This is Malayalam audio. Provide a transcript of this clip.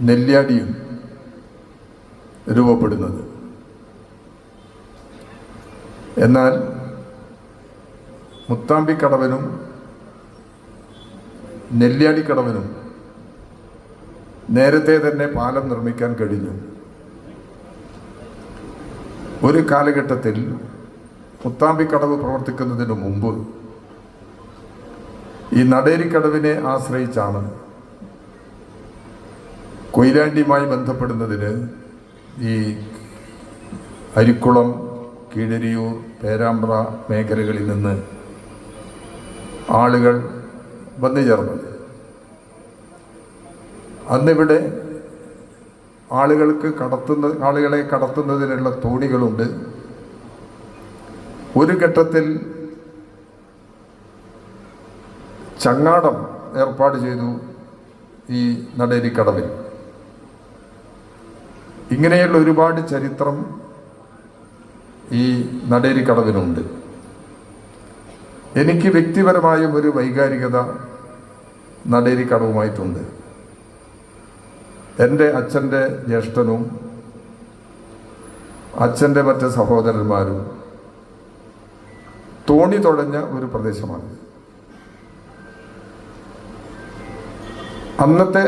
നെല്ലിയാടിയും രൂപപ്പെടുന്നത്. എന്നാൽ മുത്താമ്പിക്കടവിനും നെല്ലിയാടിക്കടവിനും നേരത്തെ തന്നെ പാലം നിർമ്മിക്കാൻ കഴിഞ്ഞു. ഒരു കാലഘട്ടത്തിൽ മുത്താമ്പിക്കടവ് പ്രവർത്തിക്കുന്നതിന് മുമ്പ് ഈ നടേരിക്കടവിനെ ആശ്രയിച്ചാണ് കൊയിലാണ്ടിയുമായി ബന്ധപ്പെടുന്നതിന് ഈ അരിക്കുളം, കീഴരിയൂർ, പേരാമ്പ്ര മേഖലകളിൽ നിന്ന് ആളുകൾ വന്നു ചേർന്നത്. അന്നിവിടെ ആളുകളെ കടത്തുന്നതിനുള്ള തോണികളുണ്ട്. ഒരു ഘട്ടത്തിൽ ചങ്ങാടം ഏർപ്പാട് ചെയ്തു ഈ നടേരിക്കടവിൽ. ഇങ്ങനെയുള്ള ഒരുപാട് ചരിത്രം ഈ നടേരിക്കടവിനുണ്ട്. എനിക്ക് വ്യക്തിപരമായും ഒരു വൈകാരികത നടേരിക്കടവുമായിട്ടുണ്ട്. എൻ്റെ അച്ഛൻ്റെ ജ്യേഷ്ഠനും അച്ഛൻ്റെ മറ്റ് സഹോദരന്മാരും തോണി തുഴഞ്ഞ ഒരു പ്രദേശമാണ്. അന്നത്തെ